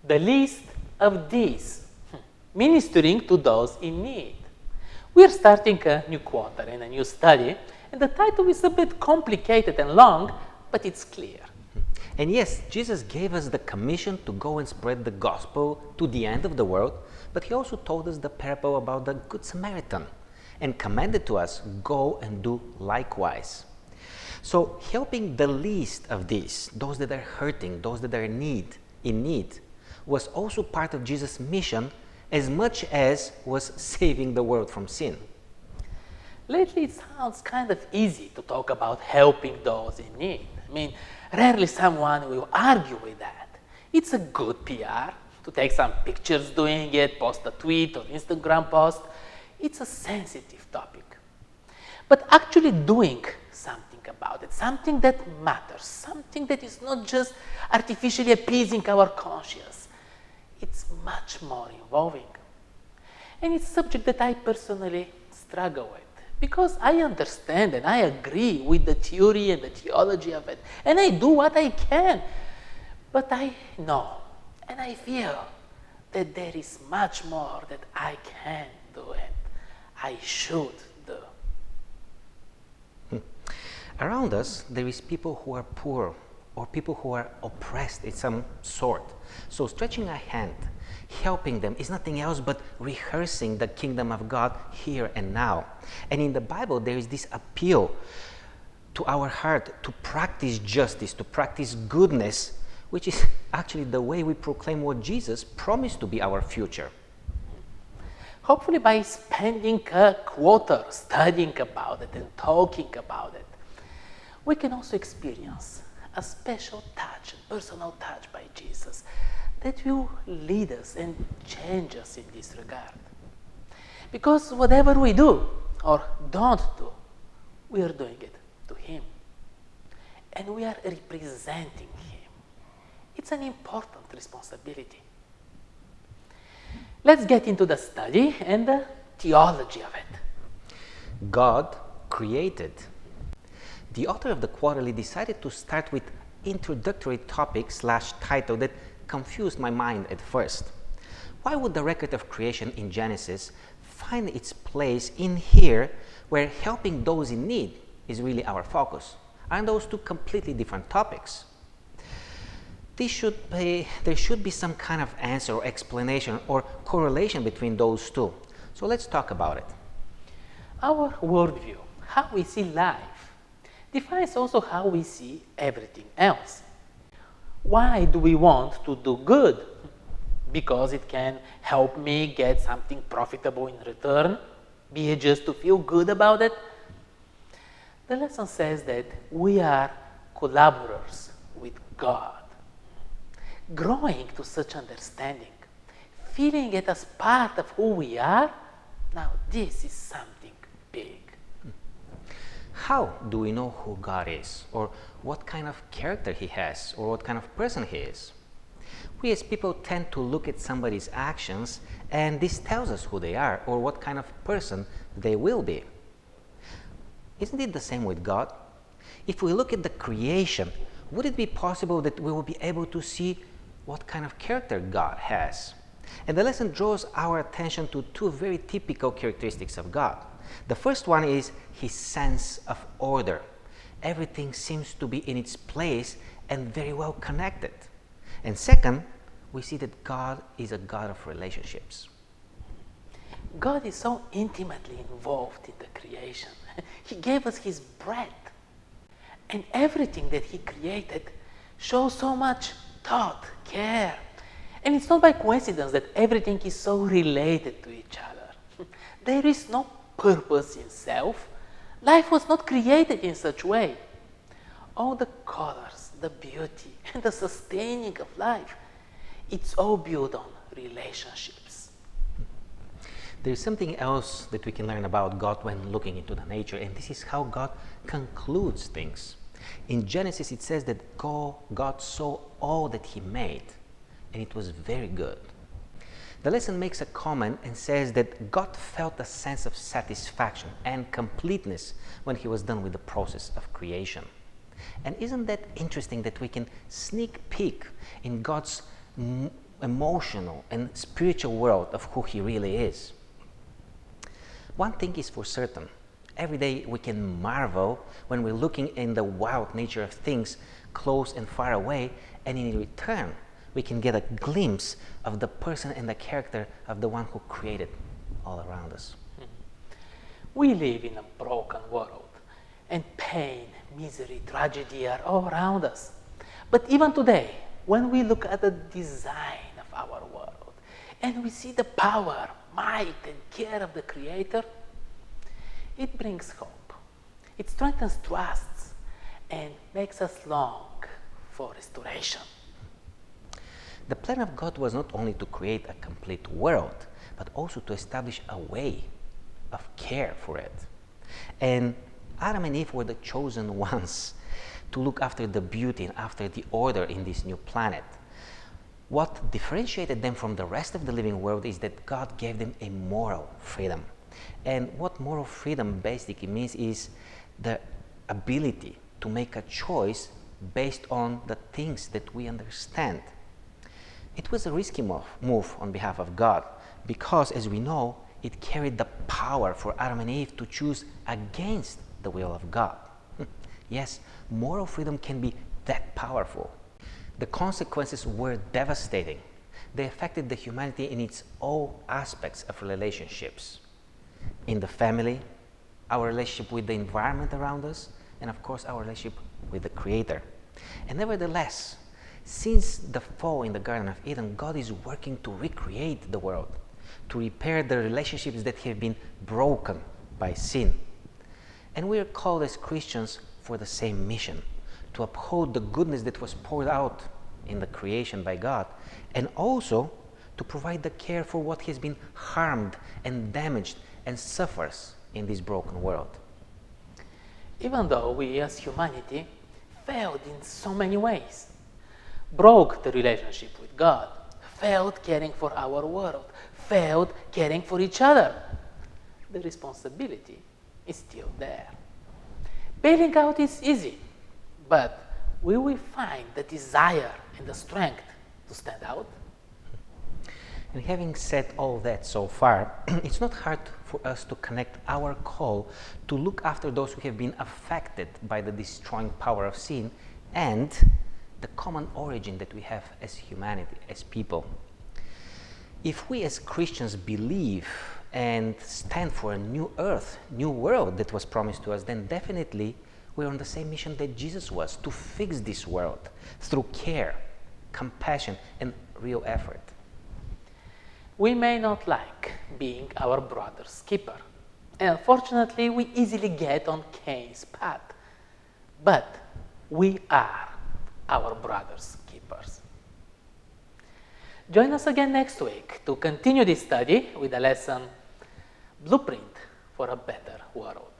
The least of these, ministering to those in need. We're starting a new quarter and a new study, and the title is a bit complicated and long, but it's clear. And yes, Jesus gave us the commission to go and spread the gospel to the end of the world, but he also told us the parable about the Good Samaritan and commanded to us, go and do likewise. So helping the least of these, those that are hurting, those that are in need, was also part of Jesus' mission as much as was saving the world from sin. Lately, it sounds kind of easy to talk about helping those in need. I mean, rarely someone will argue with that. It's a good PR to take some pictures doing it, post a tweet or Instagram post. It's a sensitive topic. But actually doing something about it, something that matters, something that is not just artificially appeasing our conscience, it's much more involving. And it's a subject that I personally struggle with, because I understand and I agree with the theory and the theology of it, and I do what I can. But I know and I feel that there is much more that I can do and I should do. Around us, there is people who are poor or people who are oppressed in some sort. So stretching a hand, helping them is nothing else but rehearsing the kingdom of God here and now. And in the Bible, there is this appeal to our heart to practice justice, to practice goodness, which is actually the way we proclaim what Jesus promised to be our future. Hopefully by spending a quarter studying about it and talking about it, we can also experience a special touch, a personal touch by Jesus that will lead us and change us in this regard. Because whatever we do or don't do, we are doing it to Him. And we are representing Him. It's an important responsibility. Let's get into the study and the theology of it. God created. The author of the quarterly decided to start with introductory topic / title that confused my mind at first. Why would the record of creation in Genesis find its place in here where helping those in need is really our focus? Aren't those two completely different topics? There should be some kind of answer or explanation or correlation between those two. So let's talk about it. Our worldview, how we see life, defines also how we see everything else. Why do we want to do good? Because it can help me get something profitable in return, be it just to feel good about it. The lesson says that we are collaborators with God. Growing to such understanding, feeling it as part of who we are, now this is something big. How do we know who God is, or what kind of character He has, or what kind of person He is? We as people tend to look at somebody's actions, and this tells us who they are, or what kind of person they will be. Isn't it the same with God? If we look at the creation, would it be possible that we will be able to see what kind of character God has? And the lesson draws our attention to two very typical characteristics of God. The first one is His sense of order. Everything seems to be in its place and very well connected. And second, we see that God is a God of relationships. God is so intimately involved in the creation. He gave us His breath. And everything that He created shows so much thought, care. And it's not by coincidence that everything is so related to each other. There is no purpose in self. Life was not created in such a way. All the colors, the beauty, and the sustaining of life, it's all built on relationships. There is something else that we can learn about God when looking into the nature, and this is how God concludes things. In Genesis, it says that God saw all that He made, and it was very good. The lesson makes a comment and says that God felt a sense of satisfaction and completeness when He was done with the process of creation. And isn't that interesting that we can sneak peek in God's emotional and spiritual world of who he really is. One thing is for certain. Every day we can marvel when we're looking in the wild nature of things close and far away, and in return we can get a glimpse of the person and the character of the one who created all around us. We live in a broken world, and pain, misery, tragedy are all around us. But even today, when we look at the design of our world and we see the power, might, and care of the Creator, it brings hope. It strengthens trust and makes us long for restoration. The plan of God was not only to create a complete world, but also to establish a way of care for it. And Adam and Eve were the chosen ones to look after the beauty and after the order in this new planet. What differentiated them from the rest of the living world is that God gave them a moral freedom. And what moral freedom basically means is the ability to make a choice based on the things that we understand. It was a risky move on behalf of God because, as we know, it carried the power for Adam and Eve to choose against the will of God. Yes, moral freedom can be that powerful. The consequences were devastating. They affected the humanity in its all aspects of relationships. In the family, our relationship with the environment around us, and of course our relationship with the Creator. And nevertheless, since the fall in the Garden of Eden, God is working to recreate the world, to repair the relationships that have been broken by sin. And we are called as Christians for the same mission, to uphold the goodness that was poured out in the creation by God, and also to provide the care for what has been harmed and damaged and suffers in this broken world. Even though we as humanity failed in so many ways, broke the relationship with God, failed caring for our world, failed caring for each other, the responsibility is still there. Bailing out is easy, but will we find the desire and the strength to stand out? And having said all that so far, it's not hard for us to connect our call to look after those who have been affected by the destroying power of sin and the common origin that we have as humanity, as people. If we as Christians believe and stand for a new earth, new world that was promised to us, then definitely we're on the same mission that Jesus was, to fix this world through care, compassion, and real effort. We may not like being our brother's keeper, and unfortunately we easily get on Cain's path, but we are our brother's keepers. Join us again next week to continue this study with the lesson Blueprint for a Better World.